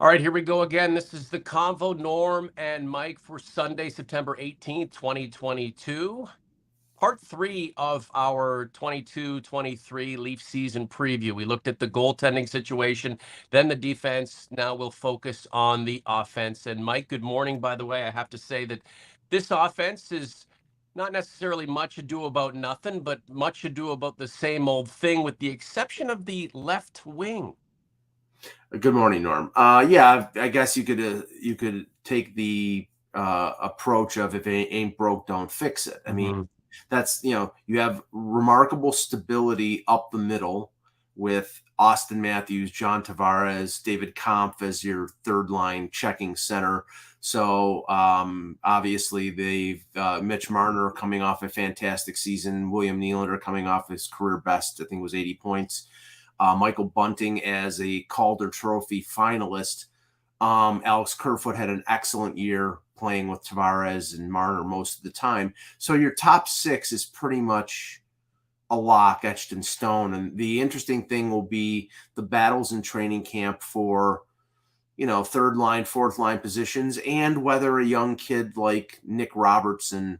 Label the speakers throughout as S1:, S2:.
S1: All right, here we go again. This is the Convo, Norm and Mike for Sunday, September 18th, 2022. Part 3 of our 22-23 Leaf season preview. We looked at the goaltending situation, then the defense. Now we'll focus on the offense. And Mike, good morning, by the way. I have to say that this offense is not necessarily much ado about nothing, but much ado about the same old thing, with the exception of the left wing.
S2: Good morning, Norm. Yeah, I guess you could take the approach of if it ain't broke, don't fix it. I mean, that's you have remarkable stability up the middle with Austin Matthews, John Tavares, David Kampf as your third line checking center. So obviously they've Mitch Marner coming off a fantastic season, William Nylander coming off his career best, I think it was 80 points. Michael Bunting as a Calder Trophy finalist. Alex Kerfoot had an excellent year playing with Tavares and Marner most of the time. So your top six is pretty much a lock etched in stone. And the interesting thing will be the battles in training camp for, third line, fourth line positions, and whether a young kid like Nick Robertson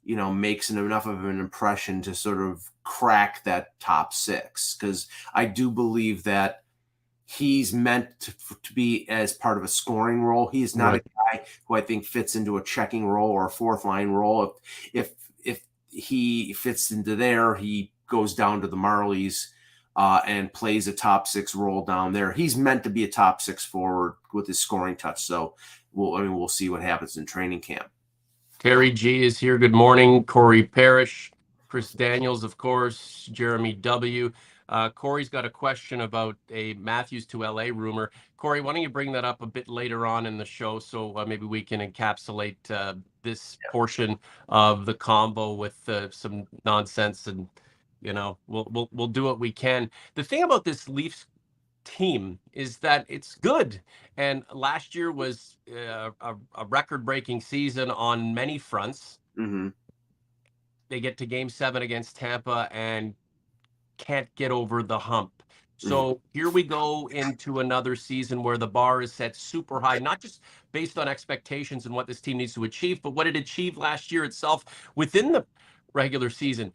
S2: makes enough of an impression to sort of crack that top six. Because I do believe that he's meant to be as part of a scoring role. He is not a guy who I think fits into a checking role or a fourth line role. If he fits into there, he goes down to the Marlies and plays a top six role down there. He's meant to be a top six forward with his scoring touch. So we'll see what happens in training camp.
S1: Terry G is here. Good morning. Corey Parrish, Chris Daniels, of course, Jeremy W. Corey's got a question about a Matthews to LA rumor. Corey, why don't you bring that up a bit later on in the show, so maybe we can encapsulate this portion of the combo with some nonsense, and we'll do what we can. The thing about this Leafs team is that it's good, and last year was a record-breaking season on many fronts. They get to Game 7 against Tampa and can't get over the hump. So here we go into another season where the bar is set super high, not just based on expectations and what this team needs to achieve, but what it achieved last year itself within the regular season.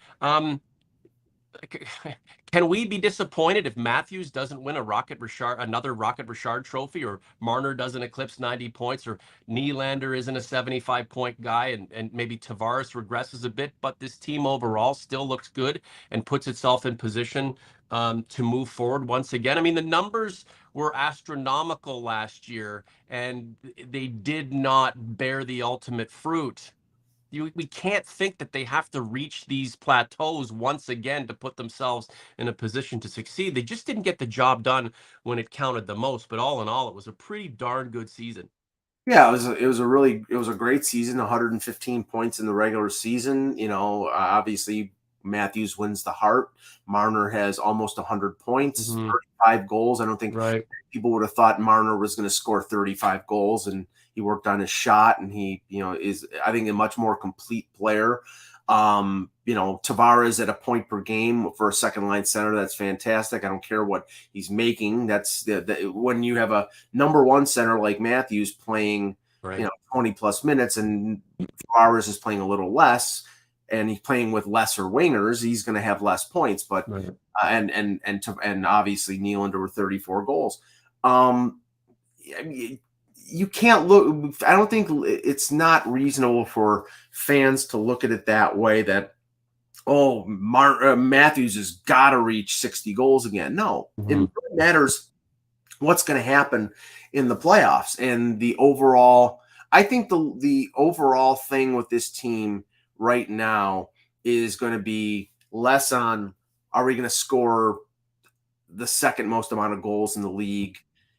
S1: Can we be disappointed if Matthews doesn't win another Rocket Richard trophy, or Marner doesn't eclipse 90 points, or Nylander isn't a 75-point guy, and maybe Tavares regresses a bit, but this team overall still looks good and puts itself in position to move forward once again? I mean, the numbers were astronomical last year, and they did not bear the ultimate fruit. We can't think that they have to reach these plateaus once again to put themselves in a position to succeed. They just didn't get the job done when it counted the most. But all in all, it was a pretty darn good season.
S2: Yeah, it was a great season. 115 points in the regular season. Obviously Matthews wins the Hart. Marner has almost 100 points, 35 goals. I don't think people would have thought Marner was going to score 35 goals, and he worked on his shot, and he, is, I think, a much more complete player. Tavares at a point per game for a second line center, that's fantastic. I don't care what he's making. That's when you have a number one center like Matthews playing, 20 plus minutes, and Tavares is playing a little less, and he's playing with lesser wingers, he's going to have less points. But and obviously Nylander with 34 goals. You can't look. I don't think it's not reasonable for fans to look at it that way. That Matthews has got to reach 60 goals again. No, it really matters what's going to happen in the playoffs and the overall. I think the overall thing with this team right now is going to be less on, are we going to score the second most amount of goals in the league?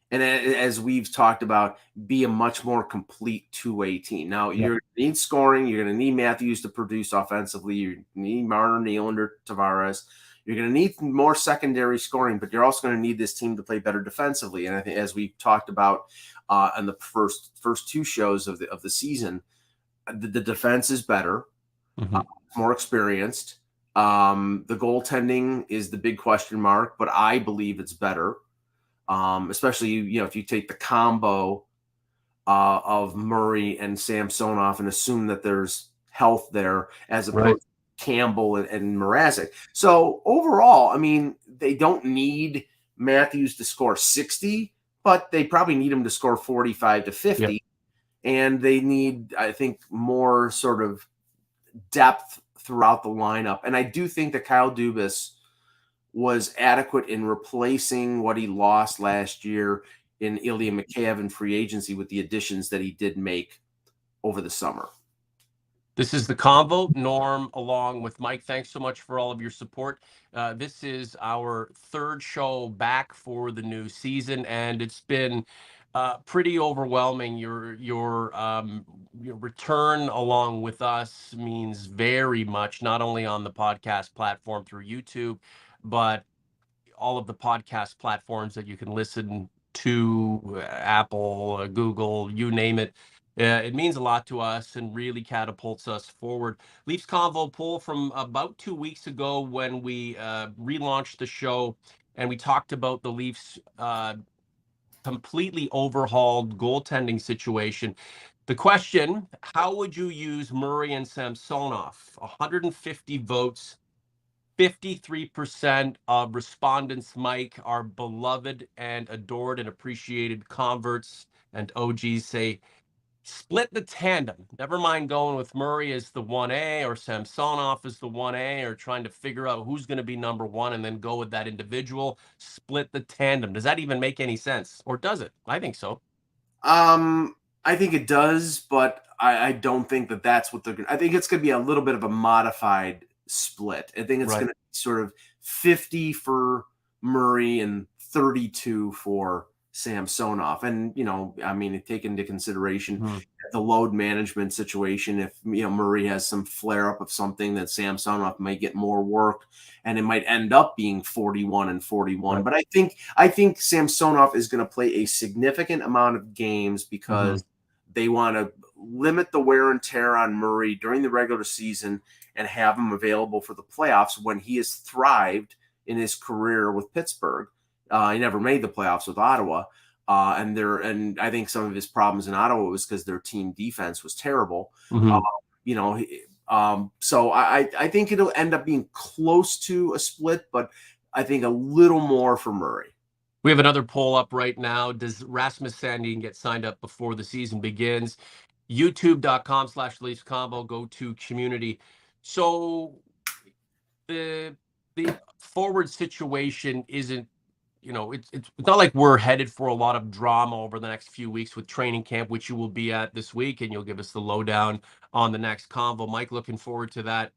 S2: And as we've talked about, be a much more complete two-way team. Now, you're going to need scoring. You're going to need Matthews to produce offensively. You need Marner, Nylander, Tavares. You're going to need more secondary scoring, but you're also going to need this team to play better defensively. And I think, as we talked about in the first two shows of the season, the defense is better, more experienced. The goaltending is the big question mark, but I believe it's better. especially if you take the combo of Murray and Samsonov and assume that there's health there as opposed to Campbell and Mrazek. So overall, I mean, they don't need Matthews to score 60, but they probably need him to score 45 to 50. Yep. And they need, I think, more sort of depth throughout the lineup. And I do think that Kyle Dubas was adequate in replacing what he lost last year in Ilya Mikheyev in free agency with the additions that he did make over the summer.
S1: This is the Convo. Norm, along with Mike, thanks so much for all of your support. This is our third show back for the new season, and it's been pretty overwhelming. Your return along with us means very much, not only on the podcast platform through YouTube, but all of the podcast platforms that you can listen to, Apple, Google, you name it. It means a lot to us and really catapults us forward. Leafs Convo poll from about 2 weeks ago when we relaunched the show, and we talked about the Leafs completely overhauled goaltending situation. The question: how would you use Murray and Samsonov? 150 votes. 53% of respondents, Mike, are beloved and adored and appreciated converts and OGs, say split the tandem. Never mind going with Murray as the 1A or Samsonov as the 1A or trying to figure out who's going to be number one and then go with that individual. Split the tandem. Does that even make any sense? Or does it? I think so.
S2: I think it does, but I don't think that that's what they're going to. I think it's going to be a little bit of a modified split. I think it's going to be sort of 50 for Murray and 32 for Samsonov. And, I mean, take into consideration the load management situation. If, Murray has some flare up of something, that Samsonov may get more work and it might end up being 41 and 41. But I think Samsonov is going to play a significant amount of games because they want to limit the wear and tear on Murray during the regular season and have him available for the playoffs when he has thrived in his career with Pittsburgh. He never made the playoffs with Ottawa. And I think some of his problems in Ottawa was because their team defense was terrible. So I think it'll end up being close to a split, but I think a little more for Murray.
S1: We have another poll up right now. Does Rasmus Sandin get signed up before the season begins? YouTube.com/Leafs Convo. Go to community. So the forward situation isn't, it's not like we're headed for a lot of drama over the next few weeks with training camp, which you will be at this week, and you'll give us the lowdown on the next Convo. Mike, looking forward to that.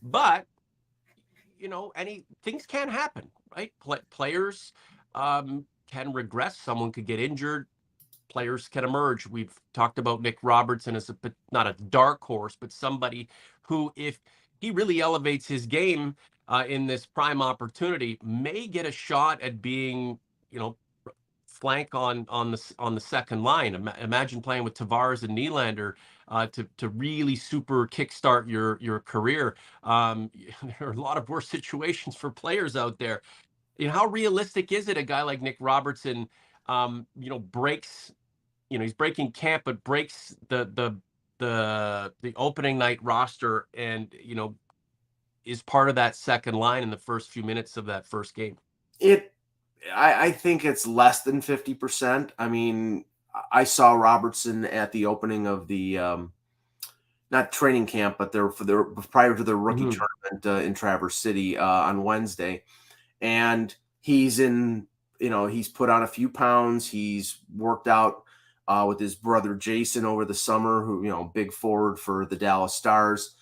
S1: But things can happen, right? Players can regress. Someone could get injured. Players can emerge. We've talked about Nick Robertson as not a dark horse, but somebody who, if he really elevates his game in this prime opportunity, may get a shot at being, flank on the second line. Imagine playing with Tavares and Nylander to really super kickstart your career. There are a lot of worse situations for players out there. How realistic is it a guy like Nick Robertson, breaks, he's breaking camp, but breaks the opening night roster and, is part of that second line in the first few minutes of that first game?
S2: I think it's less than 50%. I mean, I saw Robertson at the opening of the not training camp, but prior to the rookie tournament in Traverse City on Wednesday. And he's he's put on a few pounds. He's worked out with his brother Jason over the summer, who, big forward for the Dallas Stars.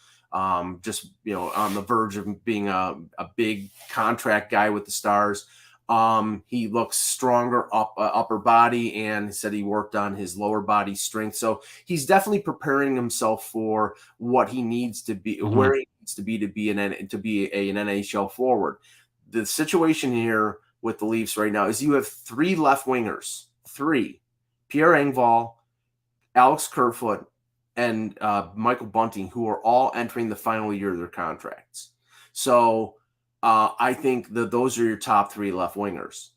S2: Just, on the verge of being a big contract guy with the Stars. He looks stronger upper body, and he said he worked on his lower body strength. So he's definitely preparing himself for what he needs to be, where he needs to be an NHL forward. The situation here with the Leafs right now is you have three left wingers, Pierre Engvall, Alex Kerfoot, and Michael Bunting, who are all entering the final year of their contracts. So I think that those are your top three left wingers.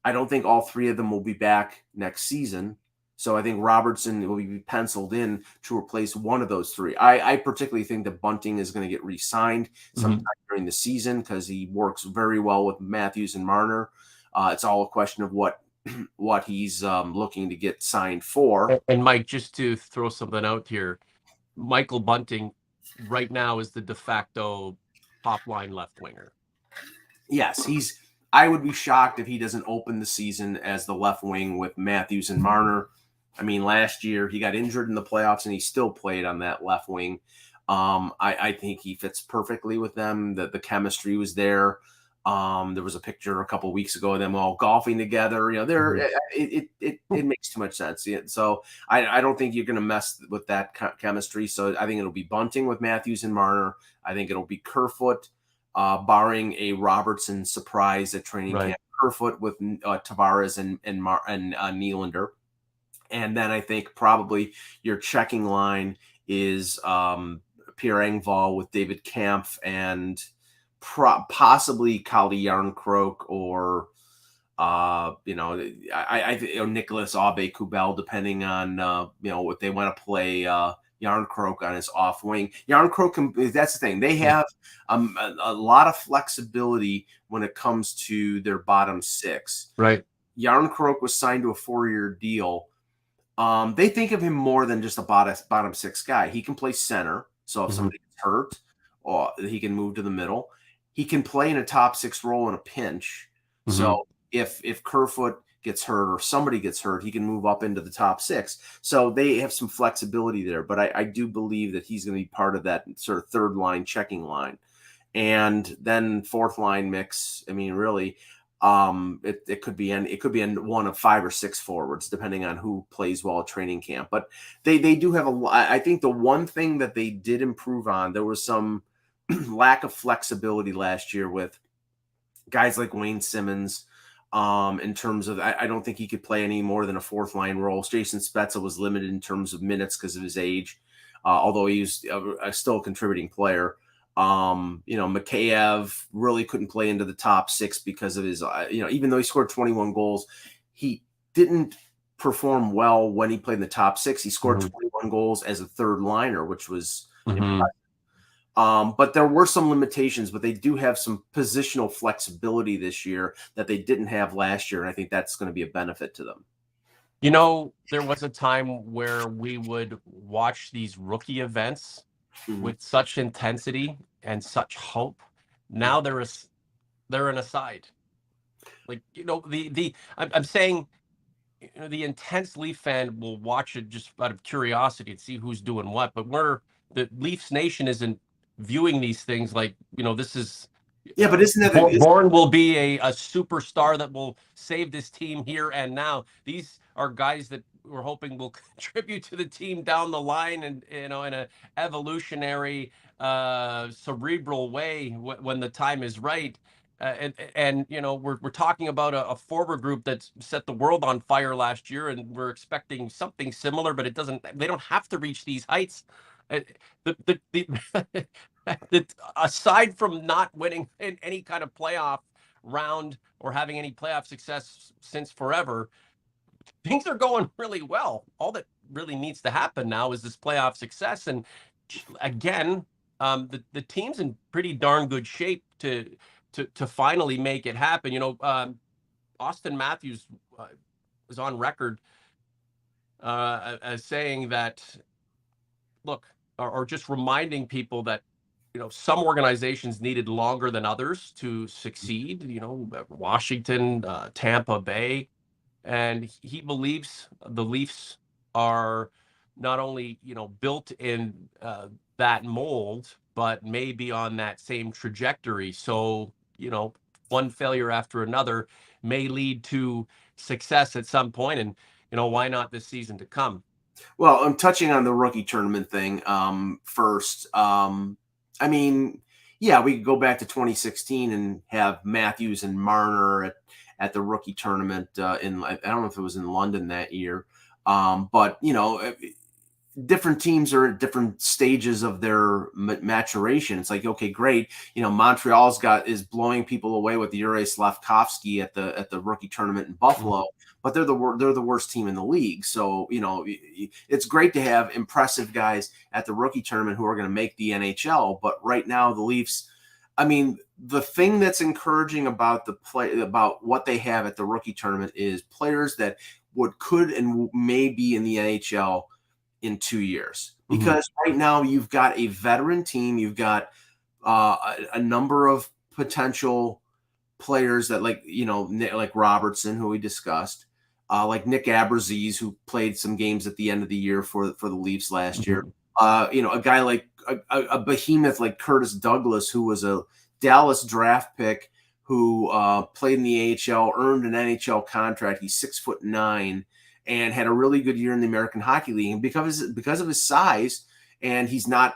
S2: I don't think all three of them will be back next season. So I think Robertson will be penciled in to replace one of those three. I particularly think that Bunting is going to get re-signed sometime during the season because he works very well with Matthews and Marner. It's all a question of what he's looking to get signed for.
S1: And Mike, just to throw something out here, Michael Bunting right now is the de facto top line left winger.
S2: Yes, I would be shocked if he doesn't open the season as the left wing with Matthews and Marner. I mean, last year he got injured in the playoffs and he still played on that left wing. I think he fits perfectly with them. The chemistry was there. There was a picture a couple of weeks ago of them all golfing together. It makes too much sense. So I don't think you're going to mess with that chemistry. So I think it'll be Bunting with Matthews and Marner. I think it'll be Kerfoot, barring a Robertson surprise at training camp. Kerfoot with Tavares and Nylander. And then I think probably your checking line is Pierre Engvall with David Kampf and possibly Kali Yarncroke or Nicholas Aube-Kubel, depending on what they want to play Yarncroke on his off wing. Yarncroke that's the thing. They have a lot of flexibility when it comes to their bottom six.
S1: Right.
S2: Yarncroke was signed to a 4-year deal. They think of him more than just a bottom six guy. He can play center, so if somebody gets hurt, or he can move to the middle. He can play in a top six role in a pinch. So if Kerfoot gets hurt or somebody gets hurt, he can move up into the top six. So they have some flexibility there. But I do believe that he's going to be part of that sort of third line checking line. And then fourth line mix, I mean, really, it could be one of 5 or 6 forwards, depending on who plays well at training camp. But they do have I think the one thing that they did improve on, there was some lack of flexibility last year with guys like Wayne Simmons. In terms of, I don't think he could play any more than a fourth line role. Jason Spezza was limited in terms of minutes because of his age, although he's still a contributing player. Mikheyev really couldn't play into the top 6 because of his, even though he scored 21 goals, he didn't perform well when he played in the top 6. He scored 21 goals as a third liner, which was impressive. But there were some limitations, but they do have some positional flexibility this year that they didn't have last year. And I think that's going to be a benefit to them.
S1: There was a time where we would watch these rookie events with such intensity and such hope. Now they're an aside. Like, I'm saying, the intense Leaf fan will watch it just out of curiosity and see who's doing what. But the Leafs Nation isn't viewing these things like, this is
S2: but isn't that
S1: Bourne will be a superstar that will save this team here and now. These are guys that we're hoping will contribute to the team down the line and in a evolutionary cerebral way when the time is right. We're talking about a forward group that's set the world on fire last year, and we're expecting something similar, but they don't have to reach these heights. Aside from not winning in any kind of playoff round or having any playoff success since forever, things are going really well. All that really needs to happen now is this playoff success. And again, the team's in pretty darn good shape to finally make it happen. Austin Matthews was on record as saying that, look, or just reminding people that, some organizations needed longer than others to succeed, Washington, Tampa Bay. And he believes the Leafs are not only, built in that mold, but maybe on that same trajectory. So, one failure after another may lead to success at some point. And, why not this season to come?
S2: Well, I'm touching on the rookie tournament thing first. We could go back to 2016 and have Matthews and Marner at the rookie tournament I don't know if it was in London that year. But different teams are at different stages of their maturation. It's like, okay, great. Montreal's is blowing people away with Yuri Slafkovsky at the rookie tournament in Buffalo, but they're the worst team in the league. So, it's great to have impressive guys at the rookie tournament who are going to make the NHL. But right now, the Leafs, I mean, the thing that's encouraging about about what they have at the rookie tournament is players that could and may be in the NHL in 2 years, because right now you've got a veteran team. You've got a number of potential players that, like Robertson, who we discussed, like Nick Aberzies, who played some games at the end of the year for the Leafs last year. A guy like a behemoth like Curtis Douglas, who was a Dallas draft pick, who played in the AHL, earned an NHL contract. He's 6'9" and had a really good year in the American Hockey League. And because of his size, and he's not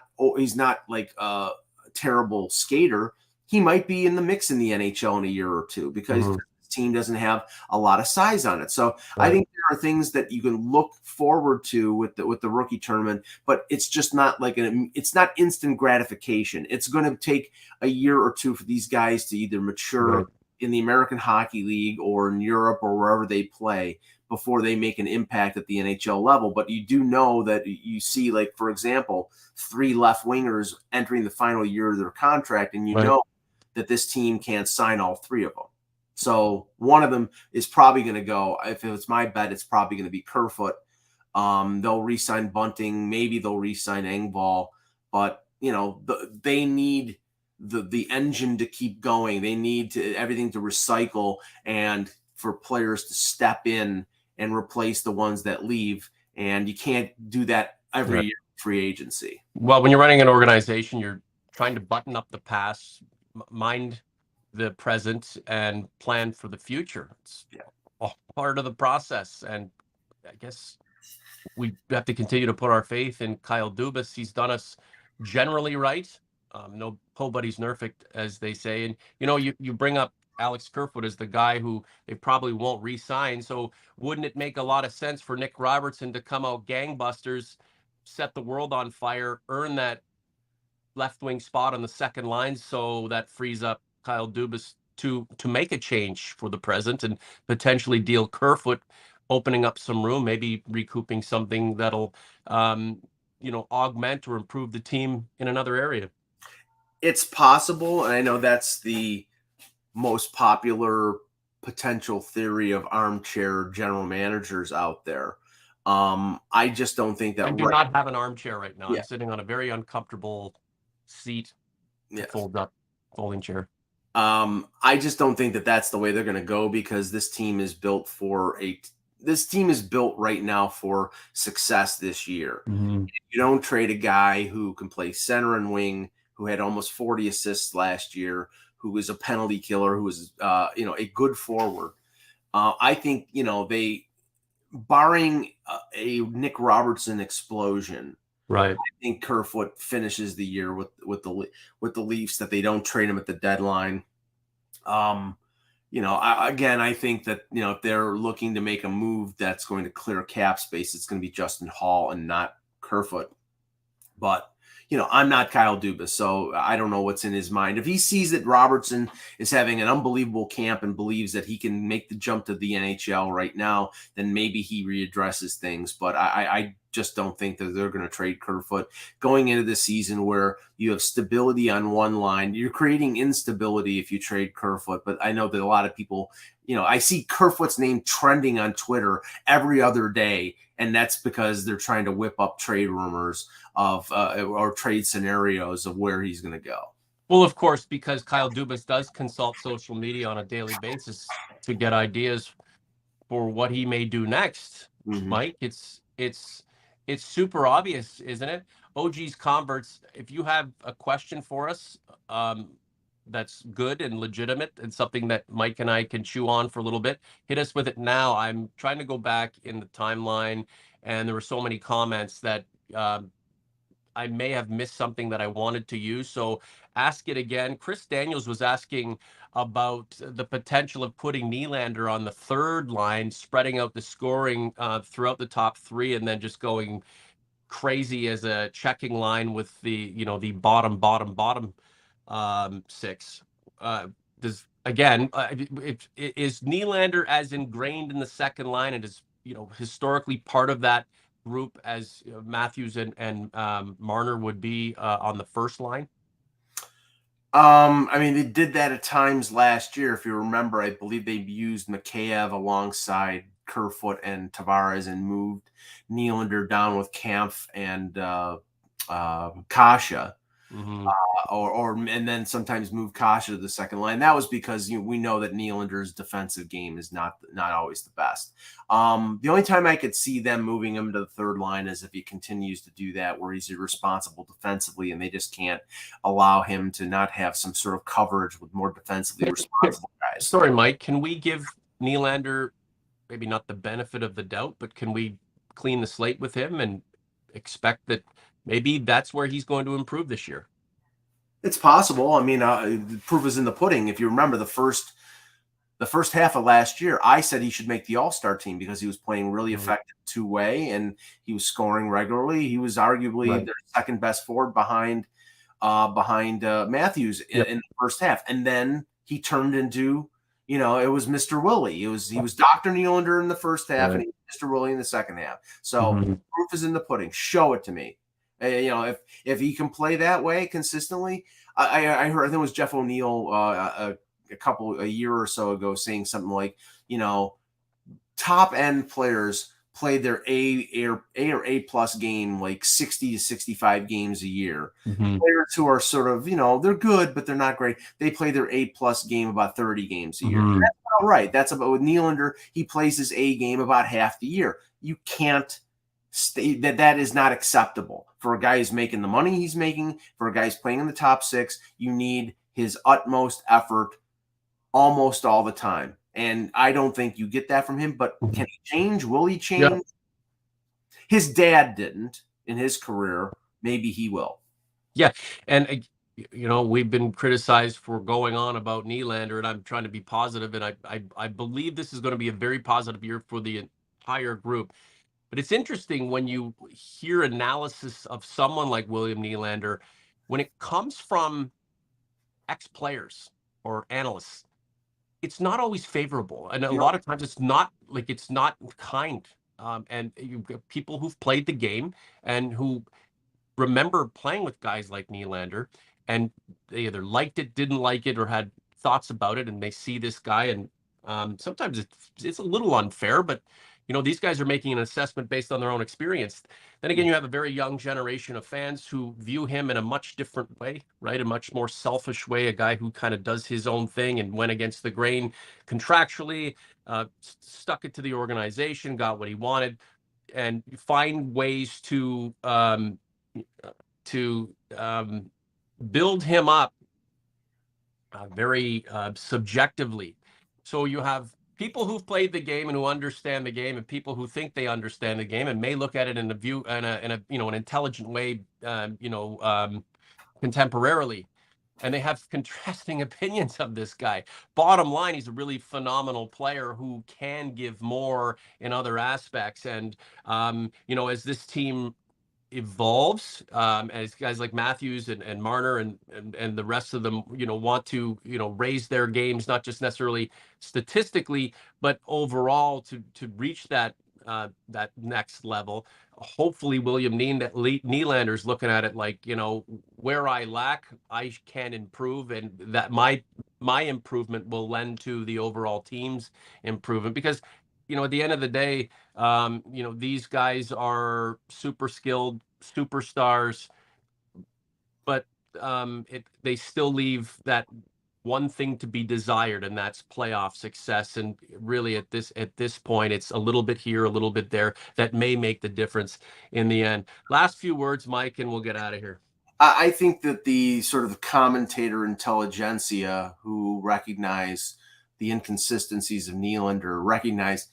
S2: like a terrible skater, he might be in the mix in the NHL in a year or two, because the team doesn't have a lot of size on it. So I think there are things that you can look forward to with the rookie tournament, but it's just not it's not instant gratification. It's going to take a year or two for these guys to either mature in the American Hockey League or in Europe or wherever they play before they make an impact at the NHL level. But you do know that you see, like, for example, 3 left wingers entering the final year of their contract, and you know that this team can't sign all 3 of them. So one of them is probably going to go. If it's my bet, it's probably going to be Kerfoot. They'll re-sign Bunting. Maybe they'll re-sign Engvall. But, they need the engine to keep going. They need everything to recycle and for players to step in and replace the ones that leave. And you can't do that every year free agency.
S1: Well, when you're running an organization, you're trying to button up the past, mind the present, and plan for the future. It's all part of the process. And I guess we have to continue to put our faith in Kyle Dubas. He's done us generally right. No, nobody's perfect, as they say. And, you bring up Alex Kerfoot as the guy who they probably won't re-sign. So wouldn't it make a lot of sense for Nick Robertson to come out gangbusters, set the world on fire, earn that left wing spot on the second line, so that frees up Kyle Dubas to make a change for the present and potentially deal Kerfoot, opening up some room, maybe recouping something that'll augment or improve the team in another area?
S2: It's possible, and I know that's the most popular potential theory of armchair general managers out there. I just don't think that.
S1: I do not have an armchair right now. I'm sitting on a very uncomfortable seat, folding chair.
S2: I just don't think that that's the way they're going to go, because this team is built right now for success this year. You don't trade a guy who can play center and wing, who had almost 40 assists last year, who was a penalty killer, who was a good forward. I think they, barring a Nick Robertson explosion,
S1: right,
S2: I think Kerfoot finishes the year with the Leafs, that they don't trade him at the deadline. I think that if they're looking to make a move that's going to clear cap space, it's going to be Justin Hall and not Kerfoot. But I'm not Kyle Dubas, so I don't know what's in his mind. If he sees that Robertson is having an unbelievable camp and believes that he can make the jump to the NHL right now, then maybe he readdresses things. But I just don't think that they're going to trade Kerfoot going into the season, where you have stability on one line. You're creating instability if you trade Kerfoot. But I know that a lot of people, I see Kerfoot's name trending on Twitter every other day, and that's because they're trying to whip up trade rumors of or trade scenarios of where he's going to go.
S1: Well, of course, because Kyle Dubas does consult social media on a daily basis to get ideas for what he may do next. Mike, it's super obvious, isn't it? OG's Converts, if you have a question for us that's good and legitimate and something that Mike and I can chew on for a little bit, hit us with it now. I'm trying to go back in the timeline, and there were so many comments that I may have missed something that I wanted to use. So ask it again. Chris Daniels was asking about the potential of putting Nylander on the third line, spreading out the scoring throughout the top 3, and then just going crazy as a checking line with the the bottom six. Does again, is Nylander as ingrained in the second line and is historically part of that group as Matthews and Marner would be on the first line?
S2: I mean, they did that at times last year. If you remember, I believe they used Mikheyev alongside Kerfoot and Tavares and moved Nylander down with Kampf and Kasha.
S1: Mm-hmm.
S2: And then sometimes move Kasha to the second line. That was because we know that Nylander's defensive game is not always the best. The only time I could see them moving him to the third line is if he continues to do that, where he's irresponsible defensively, and they just can't allow him to not have some sort of coverage with more defensively responsible guys.
S1: Sorry, Mike. Can we give Nylander maybe not the benefit of the doubt, but can we clean the slate with him and expect that maybe that's where he's going to improve this year?
S2: It's possible. I mean, the proof is in the pudding. If you remember the first half of last year, I said he should make the All-Star team because he was playing really effective two-way and he was scoring regularly. He was arguably their second best forward behind Matthews in the first half. And then he turned into, it was Mr. Willie. He was Dr. Nylander in the first half and he was Mr. Willie in the second half. So proof is in the pudding. Show it to me. If he can play that way consistently, I heard, I think it was Jeff O'Neill a year or so ago saying something like, top end players play their A or A+ game like 60 to 65 games a year. Players who are sort of, they're good, but they're not great. They play their A+ game about 30 games a year. That's about right. That's about with Nylander. He plays his A game about half the year. You can't that is not acceptable for a guy who's making the money he's making, for a guy who's playing in the top six. You need his utmost effort almost all the time. And I don't think you get that from him, but can he change? Will he change? Yeah. His dad didn't in his career. Maybe he will.
S1: Yeah. And we've been criticized for going on about Nylander, and I'm trying to be positive, and I believe this is going to be a very positive year for the entire group. But it's interesting when you hear analysis of someone like William Nylander, when it comes from ex-players or analysts, it's not always favorable. And a lot of times it's not kind. And you've got people who've played the game and who remember playing with guys like Nylander, and they either liked it, didn't like it, or had thoughts about it, and they see this guy, and sometimes it's a little unfair, but these guys are making an assessment based on their own experience. Then again, you have a very young generation of fans who view him in a much different way, right? A much more selfish way, a guy who kind of does his own thing and went against the grain contractually, stuck it to the organization, got what he wanted, and find ways to build him up very subjectively. So you have people who've played the game and who understand the game, and people who think they understand the game and may look at it in an intelligent way, contemporarily, and they have contrasting opinions of this guy. Bottom line, he's a really phenomenal player who can give more in other aspects, and as this team evolves, as guys like Matthews and Marner and the rest of them want to raise their games, not just necessarily statistically but overall to reach that next level. Hopefully William Nylander's looking at it like, where I lack, I can improve, and that my improvement will lend to the overall team's improvement, because at the end of the day, these guys are super skilled superstars, but they still leave that one thing to be desired, and that's playoff success. And really at this point, it's a little bit here, a little bit there, that may make the difference in the end. Last few words, Mike, and we'll get out of here.
S2: I think that the sort of commentator intelligentsia who recognize the inconsistencies of Nylander recognize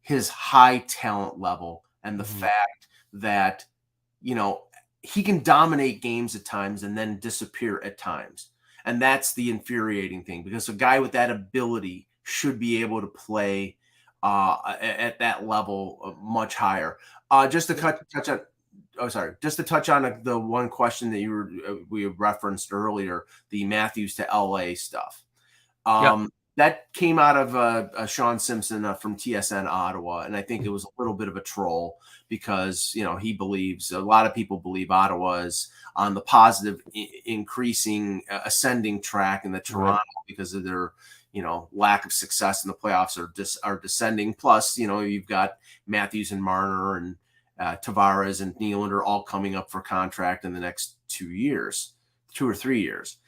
S2: his high talent level and the fact that, he can dominate games at times and then disappear at times. And that's the infuriating thing, because a guy with that ability should be able to play at that level much higher. Just to touch on just to touch on the one question that we referenced earlier, the Matthews to LA stuff. That came out of Sean Simpson from TSN Ottawa, and I think it was a little bit of a troll because he believes, a lot of people believe, Ottawa is on the positive, increasing, ascending track in the Toronto because of their lack of success in the playoffs, are descending. Plus, you've got Matthews and Marner and Tavares and Nylander all coming up for contract in the next 2 or 3 years.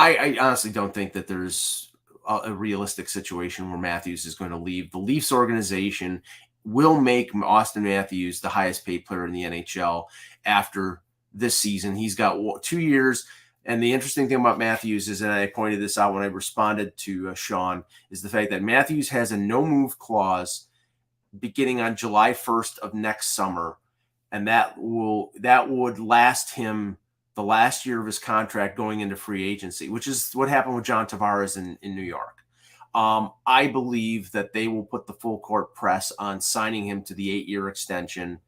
S2: I honestly don't think that there's a realistic situation where Matthews is going to leave. The Leafs organization will make Austin Matthews the highest paid player in the NHL after this season. He's got 2 years. And the interesting thing about Matthews is, and I pointed this out when I responded to Sean, is the fact that Matthews has a no-move clause beginning on July 1st of next summer. And that would last him the last year of his contract going into free agency, which is what happened with John Tavares in New York. I believe that they will put the full court press on signing him to the 8-year extension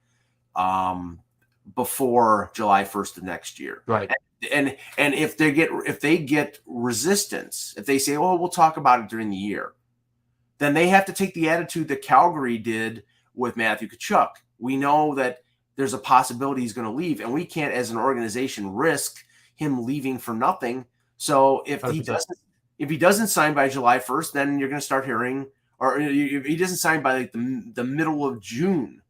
S2: before July 1st of next year.
S1: Right.
S2: And if they get resistance, if they say, "Oh, we'll talk about it during the year," then they have to take the attitude that Calgary did with Matthew Tkachuk. We know that there's a possibility he's going to leave, and we can't, as an organization, risk him leaving for nothing. So if he doesn't sign by July 1st, then you're going to start hearing, or if he doesn't sign by like the middle of June,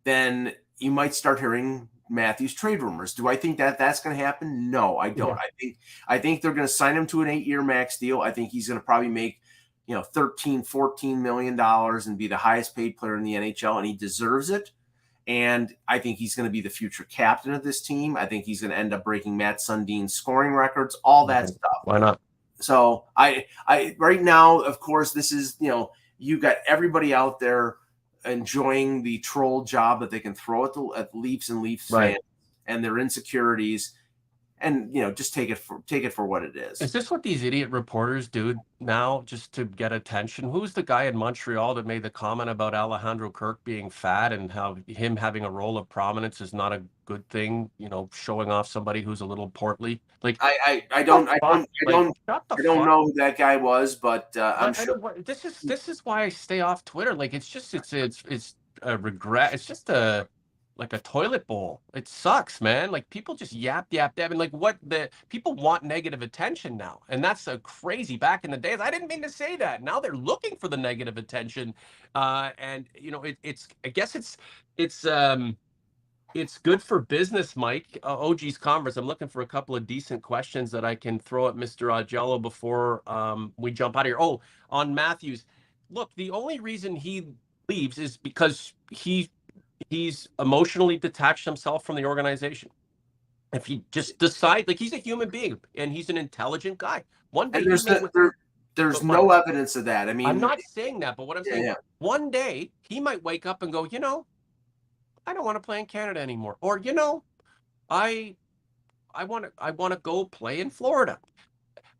S2: then you might start hearing Matthews trade rumors. Do I think that that's going to happen? No, I don't. Yeah. I think they're going to sign him to an 8-year max deal. I think he's going to probably make $13-14 million and be the highest paid player in the NHL, and he deserves it. And I think he's going to be the future captain of this team. I think he's going to end up breaking Matt Sundin's scoring records, all that stuff.
S1: Why not?
S2: So I right now, of course, this is, you got everybody out there enjoying the troll job that they can throw at the Leafs and Leafs fans and their insecurities. And just take it for what it is.
S1: Is this what these idiot reporters do now, just to get attention? Who's the guy in Montreal that made the comment about Alejandro Kirk being fat and how him having a role of prominence is not a good thing? Showing off somebody who's a little portly. Like
S2: I don't know who that guy was, but I'm sure.
S1: This is why I stay off Twitter. Like it's a regret. It's just like a toilet bowl. It sucks, man. Like people just yap, and like people want negative attention now. And that's crazy. Back in the days, I didn't mean to say that. Now they're looking for the negative attention. And I guess it's good for business, Mike. OG's Converse. I'm looking for a couple of decent questions that I can throw at Mr. Augello before we jump out of here. Oh, on Matthews. Look, the only reason he leaves is because he's emotionally detached himself from the organization. If he just decides, like, he's a human being and he's an intelligent guy. One day
S2: there's no evidence of that. I mean,
S1: I'm not saying that, but what I'm saying, one day he might wake up and go, I don't want to play in Canada anymore, or I want to go play in Florida.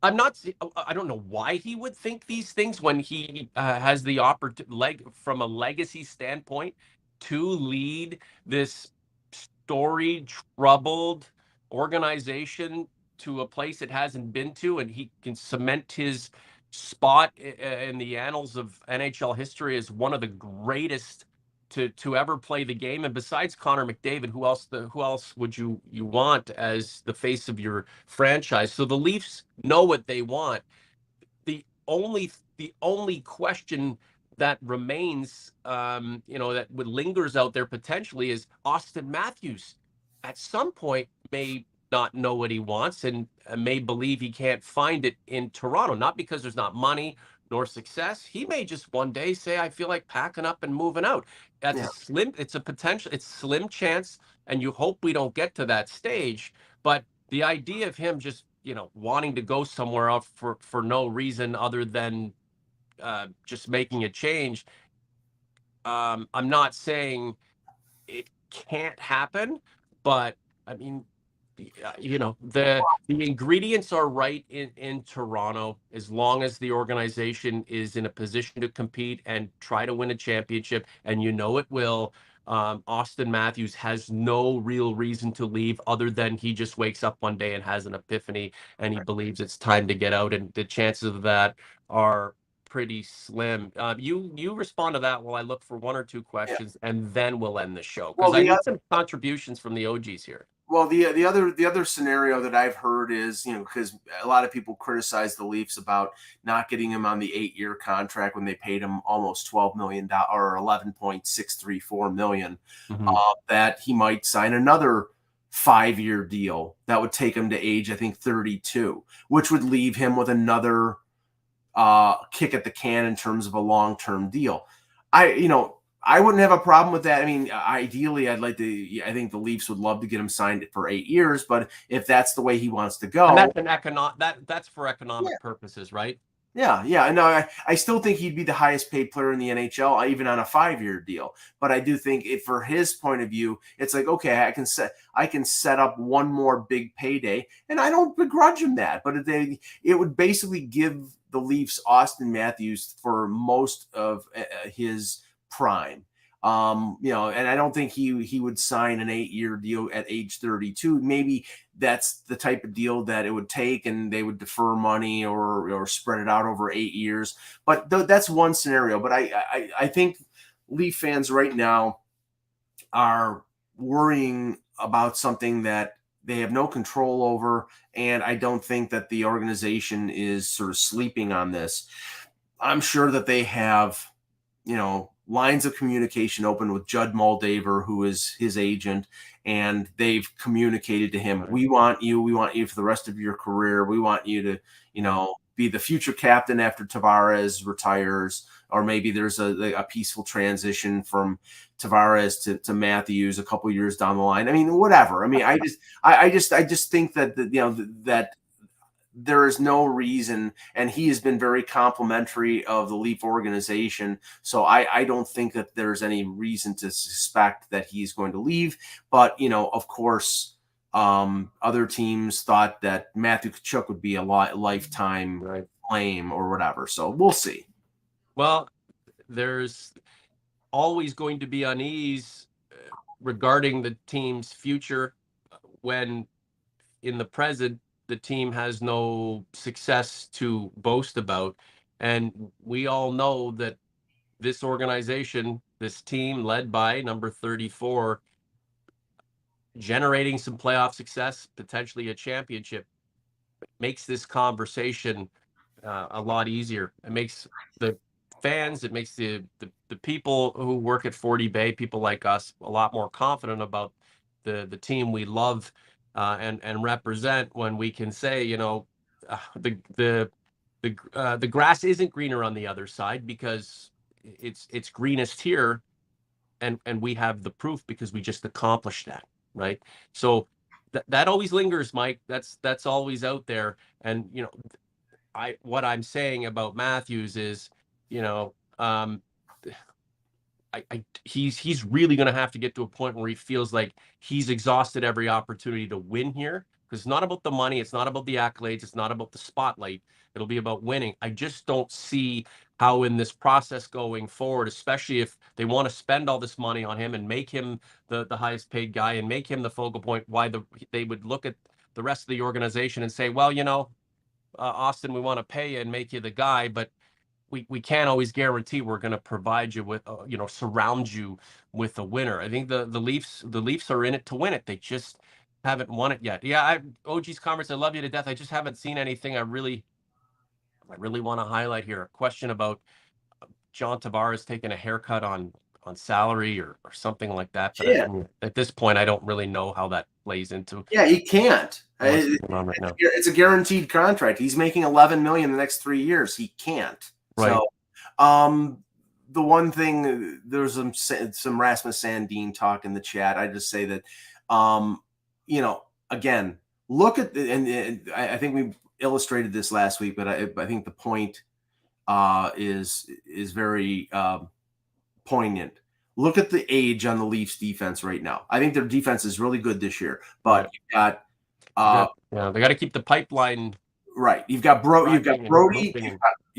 S1: I don't know why he would think these things when he has the opportunity, from a legacy standpoint, to lead this storied, troubled organization to a place it hasn't been to, and he can cement his spot in the annals of NHL history as one of the greatest to ever play the game. And besides Connor McDavid, who else would you want as the face of your franchise? So the Leafs know what they want. The only question that remains, that lingers out there potentially, is Austin Matthews. At some point, may not know what he wants and may believe he can't find it in Toronto. Not because there's not money nor success. He may just one day say, "I feel like packing up and moving out." That's slim. It's slim chance, and you hope we don't get to that stage. But the idea of him just wanting to go somewhere else for no reason other than just making a change, I'm not saying it can't happen, but I mean, the ingredients are right in Toronto, as long as the organization is in a position to compete and try to win a championship, and it will. Austin Matthews has no real reason to leave other than he just wakes up one day and has an epiphany and he believes it's time to get out, and the chances of that are pretty slim. You respond to that while I look for one or two questions, and then we'll end the show, because
S2: Well,
S1: I need some contributions from the OGs here.
S2: Well, the other scenario that I've heard is, because a lot of people criticize the Leafs about not getting him on the 8-year contract when they paid him almost $12 million or $11.634 million, that he might sign another 5-year deal that would take him to age, I think, 32, which would leave him with another kick at the can in terms of a long-term deal. I wouldn't have a problem with that. I mean, ideally, I think the Leafs would love to get him signed for 8 years, but if that's the way he wants to go,
S1: and that's for economic purposes, right?
S2: Yeah. No, I still think he'd be the highest paid player in the NHL, even on a 5-year deal. But I do think for his point of view, it's like, okay, I can set up one more big payday, and I don't begrudge him that. But it would basically give the Leafs Austin Matthews for most of his prime. And I don't think he would sign an 8-year deal at age 32. Maybe that's the type of deal that it would take, and they would defer money or spread it out over 8 years. But that's one scenario. But I think Leaf fans right now are worrying about something that they have no control over, and I don't think that the organization is sort of sleeping on this. I'm sure that they have, lines of communication open with Judd Moldaver, who is his agent, and they've communicated to him, we want you for the rest of your career. We want you to, be the future captain after Tavares retires, or maybe there's a peaceful transition from Tavares to Matthews a couple years down the line. I mean, whatever. I mean, I just think that that there is no reason, and he has been very complimentary of the Leaf organization. So I don't think that there's any reason to suspect that he's going to leave. But, of course, other teams thought that Matthew Tkachuk would be a lifetime flame or whatever. So we'll see.
S1: Well, there's always going to be unease regarding the team's future when in the present the team has no success to boast about. And we all know that this organization, this team led by number 34, generating some playoff success, potentially a championship, makes this conversation a lot easier. It makes the fans, it makes the people who work at 40 Bay, people like us, a lot more confident about the team we love and represent, when we can say, the grass isn't greener on the other side, because it's greenest here, and we have the proof because we just accomplished that, right? So that always lingers, Mike. That's always out there. And what I'm saying about Matthews is, he's really going to have to get to a point where he feels like he's exhausted every opportunity to win here, because it's not about the money, it's not about the accolades, it's not about the spotlight. It'll be about winning. I just don't see how in this process going forward, especially if they want to spend all this money on him and make him the highest paid guy and make him the focal point, why they would look at the rest of the organization and say, well, Austin, we want to pay you and make you the guy, but we can't always guarantee we're going to provide you with, surround you with a winner. I think the Leafs are in it to win it. They just haven't won it yet. Yeah, OG's comments, I love you to death. I just haven't seen anything I really want to highlight here. A question about John Tavares taking a haircut on salary or something like that. But at this point, I don't really know how that plays into.
S2: Yeah, he can't.
S1: What's going on right now.
S2: It's a guaranteed contract. He's making $11 million in the next 3 years. He can't.
S1: Right.
S2: So, the one thing, there's some Rasmus Sandin talk in the chat. I just say that, again, look at and I think we illustrated this last week, but I think the point is very poignant. Look at the age on the Leafs defense right now. I think their defense is really good this year, but you've got they
S1: got to keep the pipeline
S2: right. You've got Brody.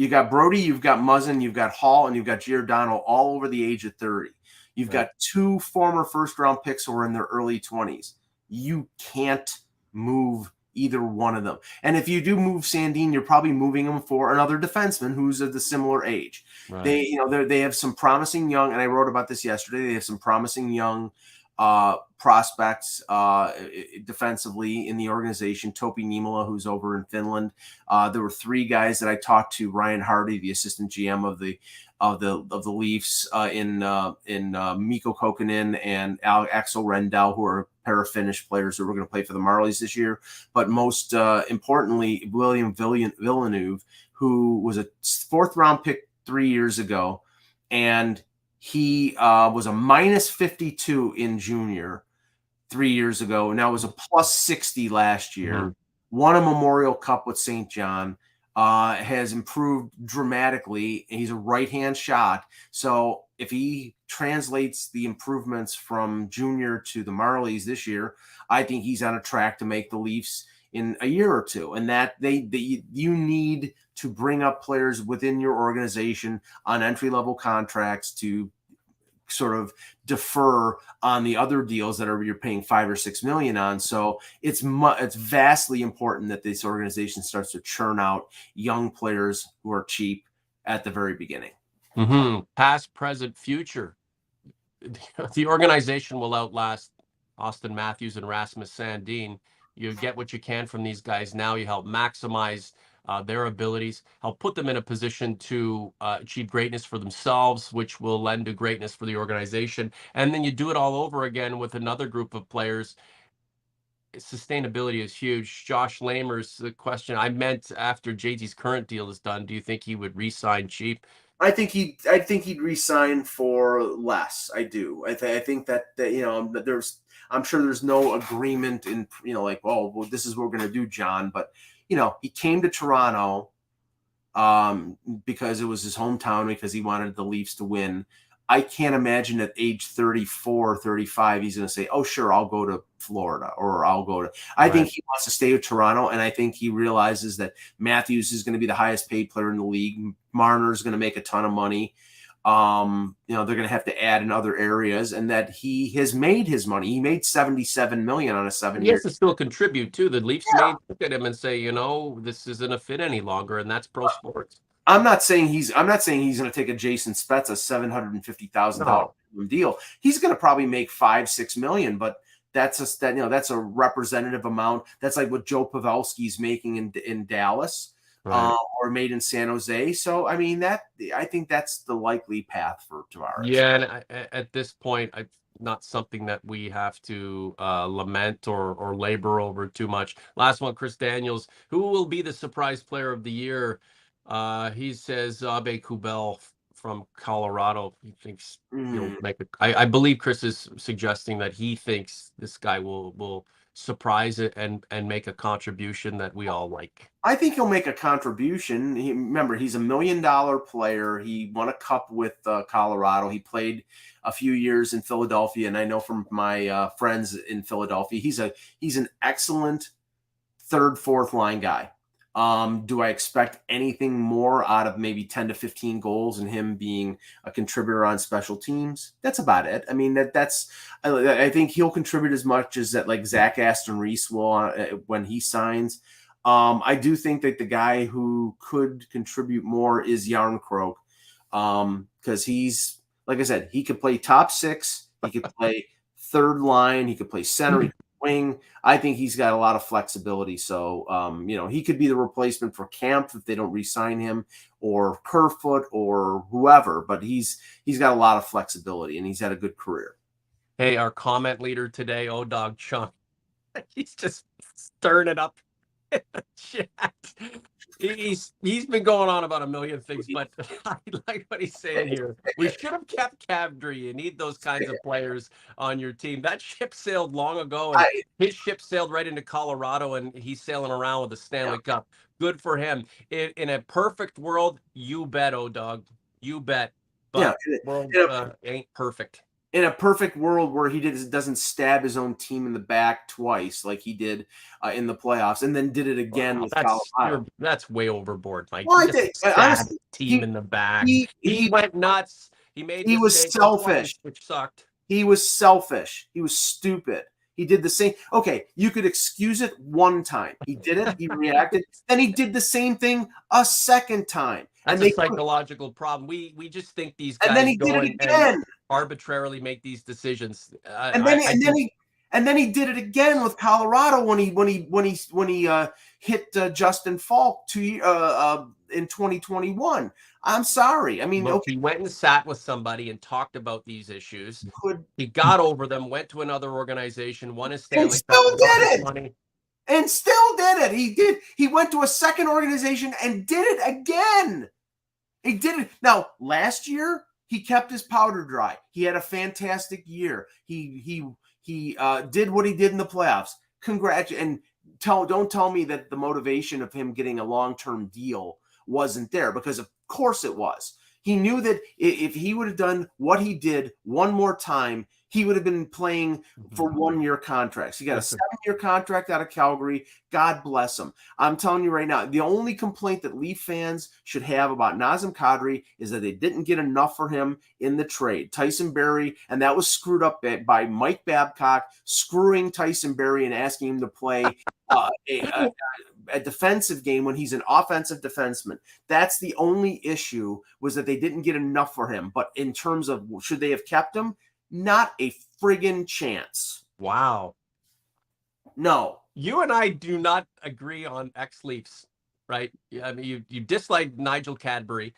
S2: you got Brody, you've got Muzzin, you've got Hall, and you've got Giordano all over the age of 30. You've got 2 former first-round picks who are in their early 20s. You can't move either one of them. And if you do move Sandin, you're probably moving him for another defenseman who's of the similar age. Right. They have some promising young, and I wrote about this yesterday. They have some promising young prospects defensively in the organization. Topi Niemelä, who's over in Finland. There were 3 guys that I talked to. Ryan Hardy, the assistant GM of the Leafs, in Mikko Kokkonen and Axel Rendell, who are a pair of Finnish players who are going to play for the Marlies this year. But most importantly, William Villeneuve, who was a 4th-round pick 3 years ago, and he was a minus 52 in junior 3 years ago. Now was a plus 60 last year. Mm-hmm. Won a Memorial Cup with St. John. Has improved dramatically. He's a right-hand shot. So if he translates the improvements from junior to the Marlies this year, I think he's on a track to make the Leafs in a year or two. And that you need to bring up players within your organization on entry-level contracts to sort of defer on the other deals that you're paying $5 or $6 million on. So it's vastly important that this organization starts to churn out young players who are cheap at the very beginning.
S1: Mm-hmm. Past, present, future. The organization will outlast Austin Matthews and Rasmus Sandin. You get what you can from these guys now. You help maximize their abilities, help put them in a position to achieve greatness for themselves, which will lend to greatness for the organization. And then you do it all over again with another group of players. Sustainability is huge. Josh Lamer's the question I meant after JT's current deal is done. Do you think he would re-sign cheap?
S2: I think he'd re-sign for less. I do. I think that I'm sure there's no agreement in, like, well, this is what we're going to do, John. But, he came to Toronto because it was his hometown, because he wanted the Leafs to win. I can't imagine at age 34, 35, he's going to say, oh, sure, I'll go to Florida, or I'll go to – I think he wants to stay with Toronto, and I think he realizes that Matthews is going to be the highest paid player in the league. Marner's going to make a ton of money. They're going to have to add in other areas, and that he has made his money. He made $77 million on a 7-year.
S1: He has to still contribute too. The Leafs may look at him and say, this isn't a fit any longer, and that's pro sports.
S2: I'm not saying he's going to take a Jason Spezza $750,000 deal. He's going to probably make $5-6 million, but that's a representative amount. That's like what Joe Pavelski's making in Dallas. Right. Or made in San Jose. So, I mean, I think that's the likely path for Tavares.
S1: Yeah, and at this point, not something that we have to lament or labor over too much. Last one, Chris Daniels. Who will be the surprise player of the year? He says Abe Kubel from Colorado. He thinks he'll make it. I believe Chris is suggesting that he thinks this guy will surprise it and make a contribution that we all like.
S2: I think he'll make a contribution. Remember, he's $1 million player. He won a cup with Colorado. He played a few years in Philadelphia, and I know from my friends in Philadelphia, he's an excellent 3rd, 4th line guy. Do I expect anything more out of maybe 10 to 15 goals and him being a contributor on special teams? That's about it. I mean, I think he'll contribute as much as that, like Zach Aston Reese will when he signs. I do think that the guy who could contribute more is Järnkrok, because he's, like I said, he could play top 6, he could play 3rd line, he could play center, he could wing. I think he's got a lot of flexibility. So, he could be the replacement for Camp if they don't re-sign him, or Kerfoot, or whoever. But he's got a lot of flexibility, and he's had a good career.
S1: Hey, our comment leader today, O-Dog Chunk, he's just stirring it up in the chat. He's been going on about a million things, but I like what he's saying here. We should have kept Kadri. You need those kinds of players on your team. That ship sailed long ago, and his ship sailed right into Colorado, and he's sailing around with the Stanley Cup. Good for him. In a perfect world, you bet, O-Dog. You bet. But world ain't perfect.
S2: in a perfect world where he doesn't stab his own team in the back twice like he did in the playoffs, and then did it again with Colorado.
S1: That's way overboard, Mike.
S2: Well,
S1: He
S2: I
S1: just
S2: think
S1: stabbed
S2: honestly,
S1: team in the back. He
S2: he
S1: went nuts. He made
S2: he was
S1: mistakes
S2: selfish.
S1: twice, which sucked.
S2: He was selfish. He was stupid. He did the same. Okay, you could excuse it one time. He did it. He reacted. Then he did the same thing a second time.
S1: That's a psychological problem. We just think these guys
S2: and then he
S1: go
S2: did it
S1: and
S2: again.
S1: arbitrarily make these decisions.
S2: And then he did it again with Colorado when he hit Justin Falk in 2021. I'm sorry. I mean,
S1: look,
S2: okay,
S1: he went and sat with somebody and talked about these issues. He got over them, went to another organization, won a Stanley Cup,
S2: still did it.
S1: Money.
S2: And still did it. He went to a second organization and did it again. He did it. Now, last year, he kept his powder dry. He had a fantastic year. He did what he did in the playoffs. And don't tell me that the motivation of him getting a long-term deal wasn't there, because of course it was. He knew that if he would have done what he did one more time, he would have been playing for 1-year contracts. He got a 7-year contract out of Calgary. God bless him. I'm telling you right now, the only complaint that Leaf fans should have about Nazem Kadri is that they didn't get enough for him in the trade. Tyson Barrie, and that was screwed up by Mike Babcock screwing Tyson Barrie and asking him to play a defensive game when he's an offensive defenseman. That's the only issue, was that they didn't get enough for him. But in terms of should they have kept him, not a friggin' chance.
S1: Wow.
S2: No.
S1: You and I do not agree on ex-Leafs, right? I mean, you dislike Nigel Cadbury,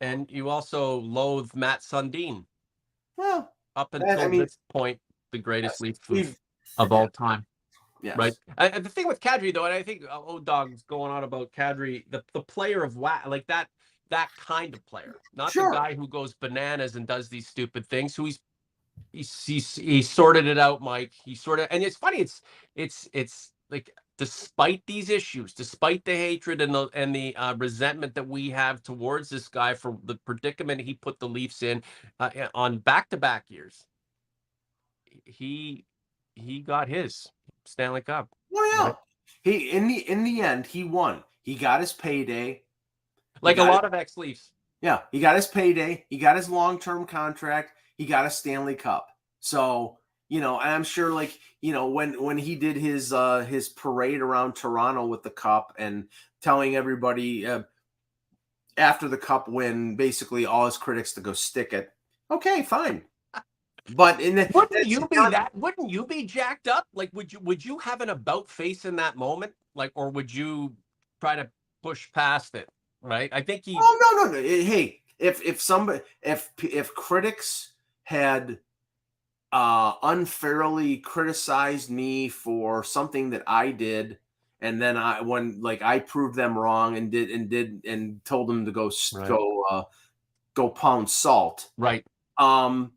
S1: and you also loathe Matt Sundin.
S2: Well,
S1: up until this point, the greatest Leaf of all time.
S2: Yes.
S1: Right. And the thing with Kadri, though, and I think O-Dog's going on about Kadri, the player of like that kind of player, not the guy who goes bananas and does these stupid things. Who he sorted it out, Mike. And it's funny. It's like, despite these issues, despite the hatred and the resentment that we have towards this guy for the predicament he put the Leafs in on back-to-back years, he got his Stanley Cup.
S2: Well, yeah. Right? He in the end, he won. He got his payday.
S1: Like a lot of ex-Leafs.
S2: Yeah, he got his payday. He got his long-term contract. He got a Stanley Cup. So, and I'm sure, like, when he did his parade around Toronto with the cup and telling everybody after the cup win, basically all his critics to go stick it. Okay, fine. But
S1: wouldn't you be jacked up? Like, would you have an about face in that moment? Like, or would you try to push past it? Right? I think
S2: Oh, no. Hey, if critics had unfairly criticized me for something that I did, and then I proved them wrong and told them to go pound salt.
S1: Right.
S2: Fine.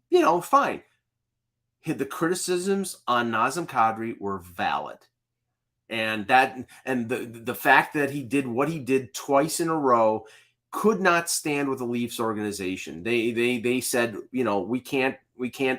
S2: The criticisms on Nazem Kadri were valid. And the fact that he did what he did twice in a row could not stand with the Leafs organization. They said, we can't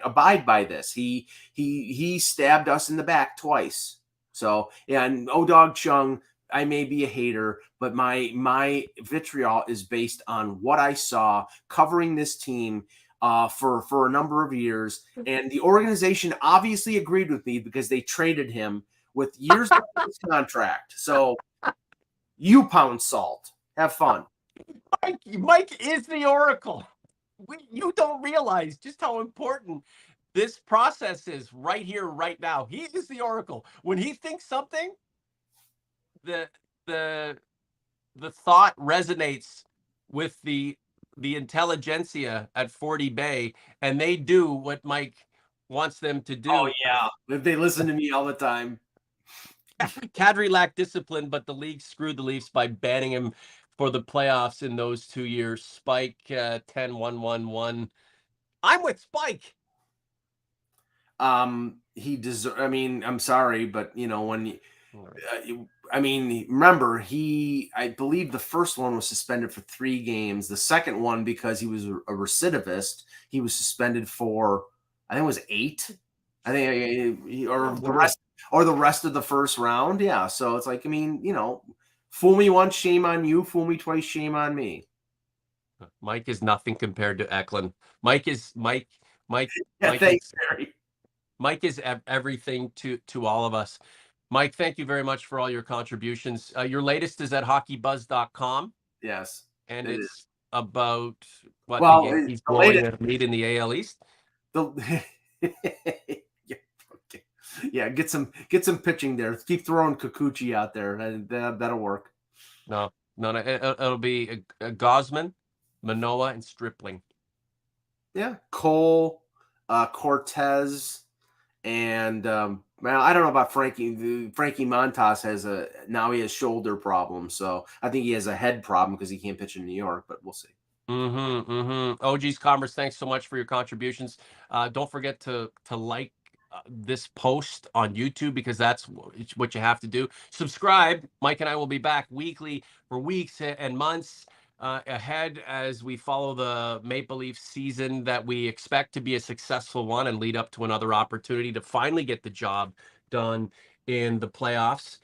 S2: abide by this. He stabbed us in the back twice. So, yeah, and O-Dog Chung, I may be a hater, but my vitriol is based on what I saw covering this team for a number of years. And the organization obviously agreed with me because they traded him with years of his contract. So you pound salt. Have fun.
S1: Mike is the oracle. You don't realize just how important this process is right here, right now. He is the oracle. When he thinks something, the thought resonates with the intelligentsia at 40 Bay, and they do what Mike wants them to do.
S2: Oh, yeah. They listen to me all the time.
S1: Kadri lacked discipline, but the league screwed the Leafs by banning him for the playoffs in those 2 years. Spike 10-1-1-1. I'm with Spike.
S2: He deserves. I mean, I'm sorry, but when remember, I believe the first one was suspended for 3 games. The second one, because he was a recidivist, he was suspended for I think it was 8. I think, or
S1: Oh,
S2: the rest of the first round. Yeah. So it's like, I mean, fool me once, shame on you. Fool me twice, shame on me.
S1: Mike is nothing compared to Eklund. Mike is Mike. Mike.
S2: Yeah.
S1: Mike
S2: Thanks,
S1: is
S2: Barry.
S1: Mike is everything to all of us. Mike, thank you very much for all your contributions. Your latest is at hockeybuzz.com,
S2: Yes,
S1: and
S2: it is.
S1: it's about what the
S2: Well,
S1: Yankees
S2: the
S1: blowing
S2: latest,
S1: a lead in the AL East.
S2: the yeah, okay. Yeah, get some pitching there. Keep throwing Kikuchi out there. That'll work.
S1: No, no, it'll be a Gosman, Manoah, and Stripling.
S2: Yeah, Cole, Cortez, and well, I don't know about Frankie. Frankie Montas he has shoulder problems, so I think he has a head problem because he can't pitch in New York. But we'll see.
S1: OG's Commerce, thanks so much for your contributions. Don't forget to like this post on YouTube, because that's what you have to do. Subscribe. Mike and I will be back weekly for weeks and months ahead as we follow the Maple Leaf season that we expect to be a successful one and lead up to another opportunity to finally get the job done in the playoffs.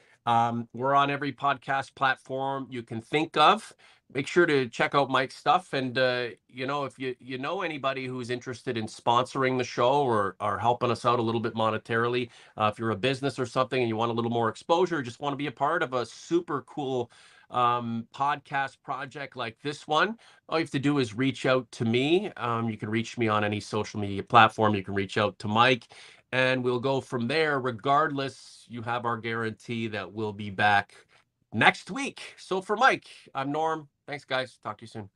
S1: We're on every podcast platform you can think of. Make sure to check out Mike's stuff. And, if you know anybody who's interested in sponsoring the show or helping us out a little bit monetarily, if you're a business or something and you want a little more exposure, just want to be a part of a super cool podcast project like this one, all you have to do is reach out to me. You can reach me on any social media platform. You can reach out to Mike, and we'll go from there. Regardless, you have our guarantee that we'll be back next week. So for Mike, I'm Norm. Thanks, guys. Talk to you soon.